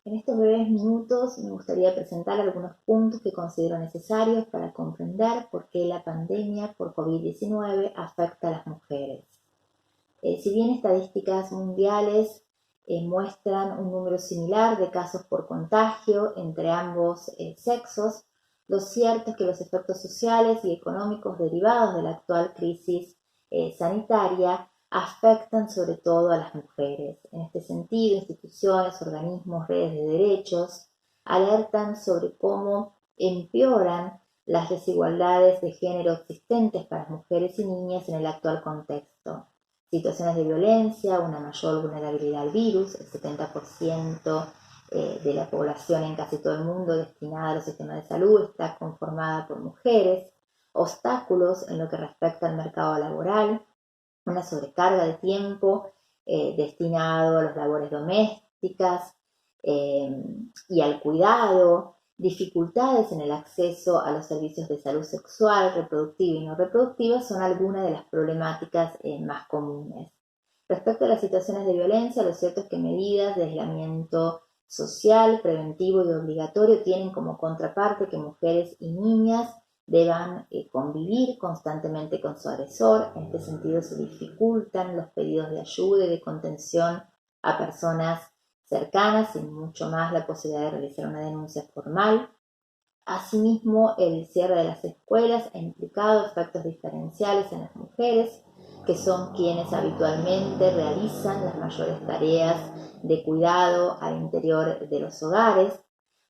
En estos breves minutos me gustaría presentar algunos puntos que considero necesarios para comprender por qué la pandemia por COVID-19 afecta a las mujeres. Si bien estadísticas mundiales muestran un número similar de casos por contagio entre ambos sexos, lo cierto es que los efectos sociales y económicos derivados de la actual crisis sanitaria afectan sobre todo a las mujeres. En este sentido, instituciones, organismos, redes de derechos alertan sobre cómo empeoran las desigualdades de género existentes para las mujeres y niñas en el actual contexto. Situaciones de violencia, una mayor vulnerabilidad al virus, el 70% de la población en casi todo el mundo destinada a los sistemas de salud está conformada por mujeres, obstáculos en lo que respecta al mercado laboral, una sobrecarga de tiempo destinado a las labores domésticas y al cuidado, dificultades en el acceso a los servicios de salud sexual, reproductiva y no reproductiva son algunas de las problemáticas más comunes. Respecto a las situaciones de violencia, lo cierto es que medidas de aislamiento social, preventivo y obligatorio tienen como contraparte que mujeres y niñas deban convivir constantemente con su agresor. En este sentido se dificultan los pedidos de ayuda y de contención a personas cercanas y mucho más la posibilidad de realizar una denuncia formal. Asimismo, el cierre de las escuelas ha implicado efectos diferenciales en las mujeres, que son quienes habitualmente realizan las mayores tareas de cuidado al interior de los hogares.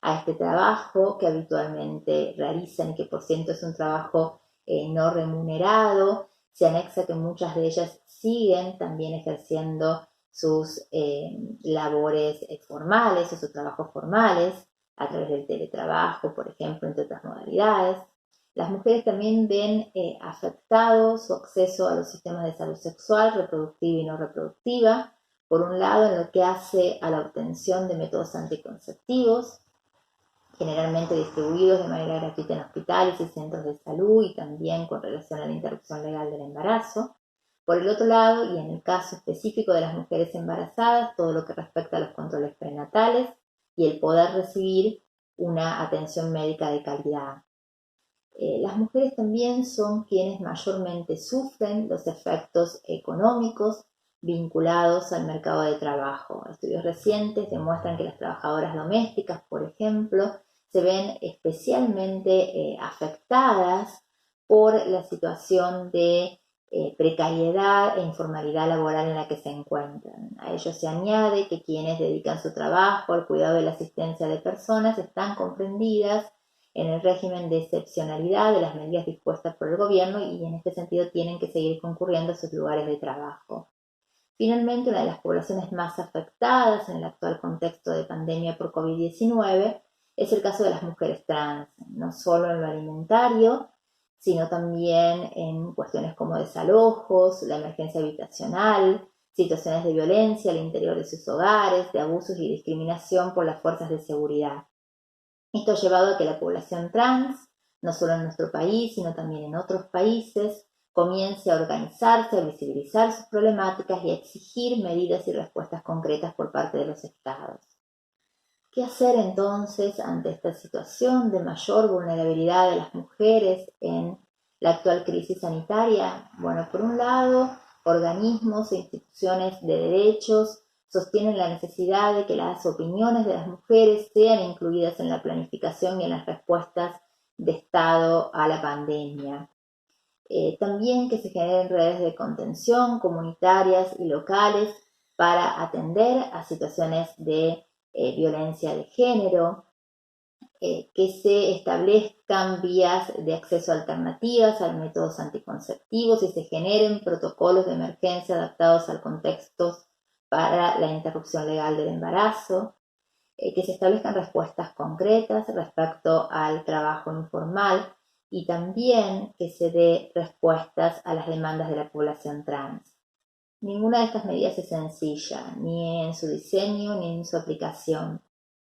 A este trabajo que habitualmente realizan y que por cierto es un trabajo no remunerado, se anexa que muchas de ellas siguen también ejerciendo sus labores formales o sus trabajos formales a través del teletrabajo, por ejemplo, entre otras modalidades. Las mujeres también ven afectado su acceso a los sistemas de salud sexual, reproductiva y no reproductiva, por un lado en lo que hace a la obtención de métodos anticonceptivos, generalmente distribuidos de manera gratuita en hospitales y centros de salud y también con relación a la interrupción legal del embarazo. Por el otro lado, y en el caso específico de las mujeres embarazadas, todo lo que respecta a los controles prenatales y el poder recibir una atención médica de calidad. Las mujeres también son quienes mayormente sufren los efectos económicos vinculados al mercado de trabajo. Estudios recientes demuestran que las trabajadoras domésticas, por ejemplo, se ven especialmente afectadas por la situación de precariedad e informalidad laboral en la que se encuentran. A ello se añade que quienes dedican su trabajo al cuidado y la asistencia de personas están comprendidas en el régimen de excepcionalidad de las medidas dispuestas por el gobierno y en este sentido tienen que seguir concurriendo a sus lugares de trabajo. Finalmente, una de las poblaciones más afectadas en el actual contexto de pandemia por COVID-19 es el caso de las mujeres trans, no solo en lo alimentario, sino también en cuestiones como desalojos, la emergencia habitacional, situaciones de violencia al interior de sus hogares, de abusos y discriminación por las fuerzas de seguridad. Esto ha llevado a que la población trans, no solo en nuestro país, sino también en otros países, comience a organizarse, a visibilizar sus problemáticas y a exigir medidas y respuestas concretas por parte de los estados. ¿Qué hacer entonces ante esta situación de mayor vulnerabilidad de las mujeres en la actual crisis sanitaria? Bueno, por un lado, organismos e instituciones de derechos sostienen la necesidad de que las opiniones de las mujeres sean incluidas en la planificación y en las respuestas de Estado a la pandemia. También que se generen redes de contención comunitarias y locales para atender a situaciones de violencia de género, que se establezcan vías de acceso alternativas a métodos anticonceptivos y se generen protocolos de emergencia adaptados al contexto para la interrupción legal del embarazo, que se establezcan respuestas concretas respecto al trabajo informal y también que se dé respuestas a las demandas de la población trans. Ninguna de estas medidas es sencilla, ni en su diseño ni en su aplicación,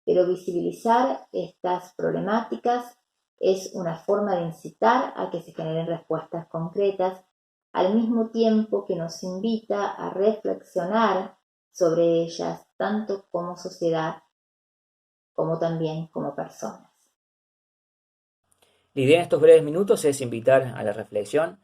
pero visibilizar estas problemáticas es una forma de incitar a que se generen respuestas concretas, al mismo tiempo que nos invita a reflexionar sobre ellas tanto como sociedad como también como personas. La idea en estos breves minutos es invitar a la reflexión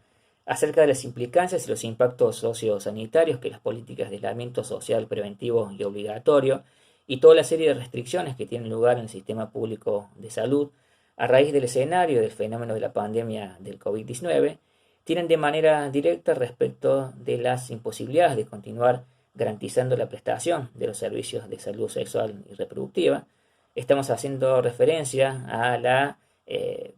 acerca de las implicancias y los impactos sociosanitarios que las políticas de aislamiento social preventivo y obligatorio y toda la serie de restricciones que tienen lugar en el sistema público de salud a raíz del escenario del fenómeno de la pandemia del COVID-19 tienen de manera directa respecto de las imposibilidades de continuar garantizando la prestación de los servicios de salud sexual y reproductiva. Estamos haciendo referencia a la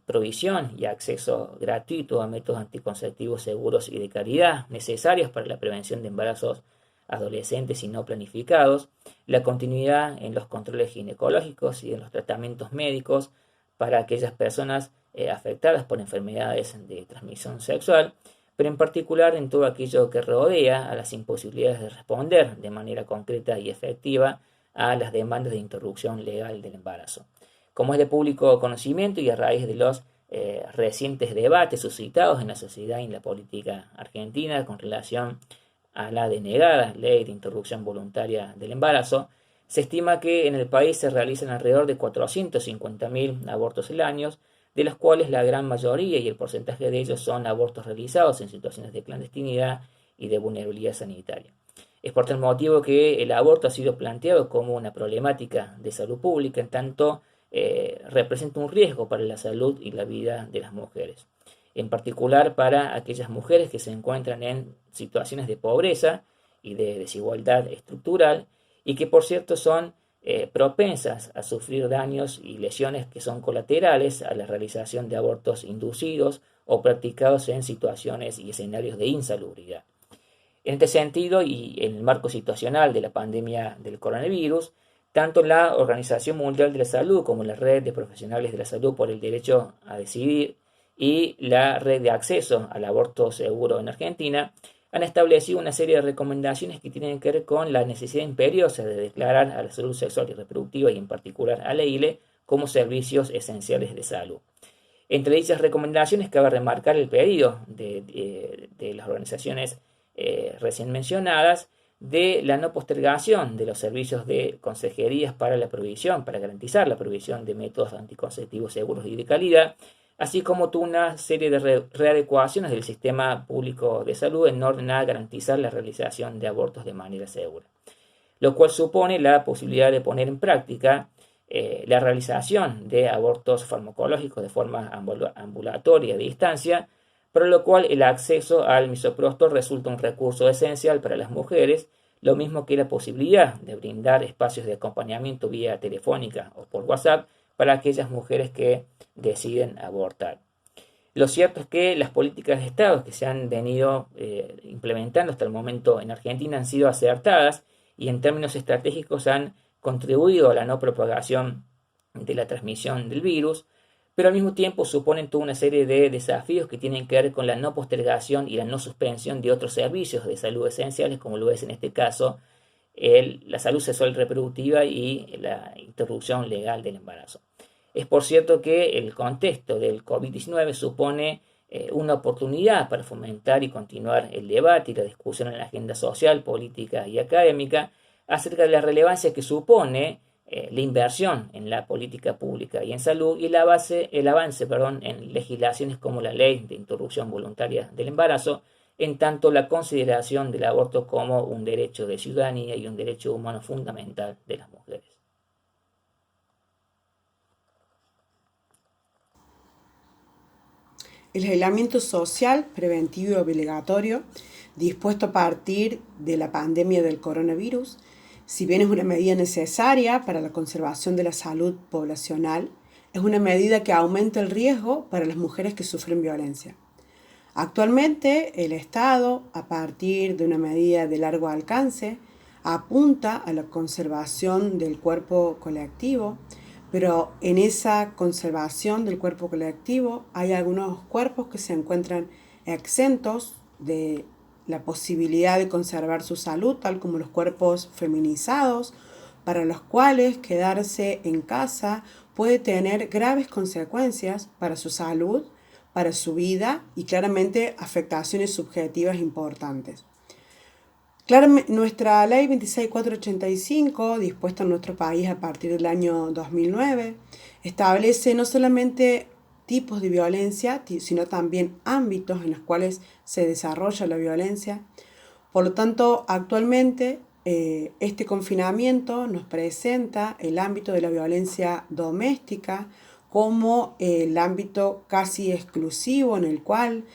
provisión y acceso gratuito a métodos anticonceptivos seguros y de calidad necesarios para la prevención de embarazos adolescentes y no planificados, la continuidad en los controles ginecológicos y en los tratamientos médicos para aquellas personas afectadas por enfermedades de transmisión sexual, pero en particular en todo aquello que rodea a las imposibilidades de responder de manera concreta y efectiva a las demandas de interrupción legal del embarazo. Como es de público conocimiento y a raíz de los recientes debates suscitados en la sociedad y en la política argentina con relación a la denegada ley de interrupción voluntaria del embarazo, se estima que en el país se realizan alrededor de 450.000 abortos al año, de los cuales la gran mayoría y el porcentaje de ellos son abortos realizados en situaciones de clandestinidad y de vulnerabilidad sanitaria. Es por tal motivo que el aborto ha sido planteado como una problemática de salud pública, en tanto representa un riesgo para la salud y la vida de las mujeres, en particular para aquellas mujeres que se encuentran en situaciones de pobreza y de desigualdad estructural y que por cierto son propensas a sufrir daños y lesiones que son colaterales a la realización de abortos inducidos o practicados en situaciones y escenarios de insalubridad. En este sentido, y en el marco situacional de la pandemia del coronavirus, tanto la Organización Mundial de la Salud como la Red de Profesionales de la Salud por el Derecho a Decidir y la Red de Acceso al Aborto Seguro en Argentina han establecido una serie de recomendaciones que tienen que ver con la necesidad imperiosa de declarar a la salud sexual y reproductiva y en particular a la ILE como servicios esenciales de salud. Entre dichas recomendaciones cabe remarcar el pedido de las organizaciones recién mencionadas de la no postergación de los servicios de consejerías para garantizar la provisión de métodos anticonceptivos seguros y de calidad, así como toda una serie de readecuaciones del sistema público de salud en orden a garantizar la realización de abortos de manera segura, lo cual supone la posibilidad de poner en práctica la realización de abortos farmacológicos de forma ambulatoria a distancia, para lo cual el acceso al misoprostol resulta un recurso esencial para las mujeres, lo mismo que la posibilidad de brindar espacios de acompañamiento vía telefónica o por WhatsApp para aquellas mujeres que deciden abortar. Lo cierto es que las políticas de Estado que se han venido implementando hasta el momento en Argentina han sido acertadas y en términos estratégicos han contribuido a la no propagación de la transmisión del virus, pero al mismo tiempo suponen toda una serie de desafíos que tienen que ver con la no postergación y la no suspensión de otros servicios de salud esenciales, como lo es en este caso la salud sexual reproductiva y la interrupción legal del embarazo. Es por cierto que el contexto del COVID-19 supone una oportunidad para fomentar y continuar el debate y la discusión en la agenda social, política y académica acerca de la relevancia que supone la inversión en la política pública y en salud y el avance en legislaciones como la ley de interrupción voluntaria del embarazo, en tanto la consideración del aborto como un derecho de ciudadanía y un derecho humano fundamental de las mujeres. El aislamiento social, preventivo y obligatorio, dispuesto a partir de la pandemia del coronavirus, si bien es una medida necesaria para la conservación de la salud poblacional, es una medida que aumenta el riesgo para las mujeres que sufren violencia. Actualmente, el Estado, a partir de una medida de largo alcance, apunta a la conservación del cuerpo colectivo, pero en esa conservación del cuerpo colectivo hay algunos cuerpos que se encuentran exentos de la posibilidad de conservar su salud, tal como los cuerpos feminizados, para los cuales quedarse en casa puede tener graves consecuencias para su salud, para su vida y claramente afectaciones subjetivas importantes. Nuestra ley 26485, dispuesta en nuestro país a partir del año 2009, establece no solamente tipos de violencia, sino también ámbitos en los cuales se desarrolla la violencia. Por lo tanto, actualmente este confinamiento nos presenta el ámbito de la violencia doméstica como el ámbito casi exclusivo en el cual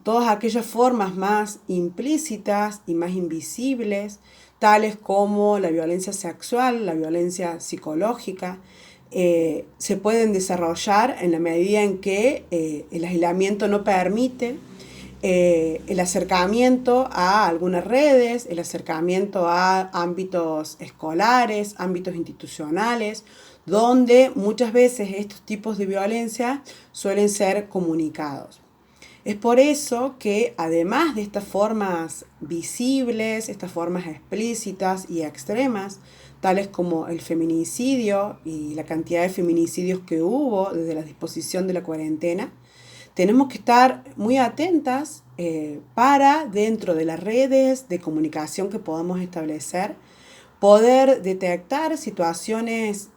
todas aquellas formas más implícitas y más invisibles, tales como la violencia sexual, la violencia psicológica, se pueden desarrollar en la medida en que el aislamiento no permite el acercamiento a algunas redes, el acercamiento a ámbitos escolares, ámbitos institucionales, donde muchas veces estos tipos de violencia suelen ser comunicados. Es por eso que además de estas formas visibles, estas formas explícitas y extremas, tales como el feminicidio y la cantidad de feminicidios que hubo desde la disposición de la cuarentena, tenemos que estar muy atentas para, dentro de las redes de comunicación que podamos establecer, poder detectar situaciones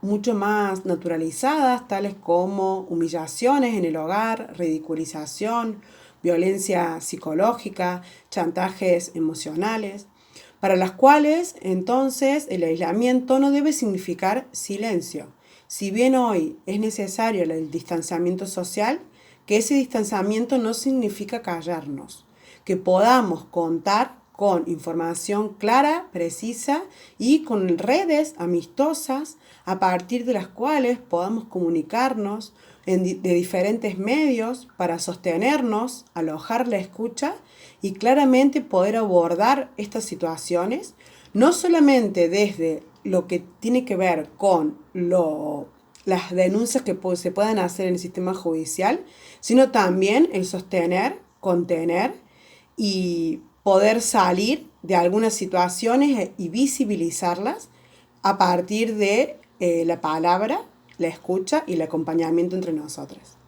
mucho más naturalizadas, tales como humillaciones en el hogar, ridiculización, violencia psicológica, chantajes emocionales, para las cuales entonces el aislamiento no debe significar silencio. Si bien hoy es necesario el distanciamiento social, que ese distanciamiento no significa callarnos, que podamos contar con información clara, precisa y con redes amistosas a partir de las cuales podamos comunicarnos de diferentes medios para sostenernos, alojar la escucha y claramente poder abordar estas situaciones, no solamente desde lo que tiene que ver con las denuncias que se puedan hacer en el sistema judicial, sino también el sostener, contener y poder salir de algunas situaciones y visibilizarlas a partir de la palabra, la escucha y el acompañamiento entre nosotras.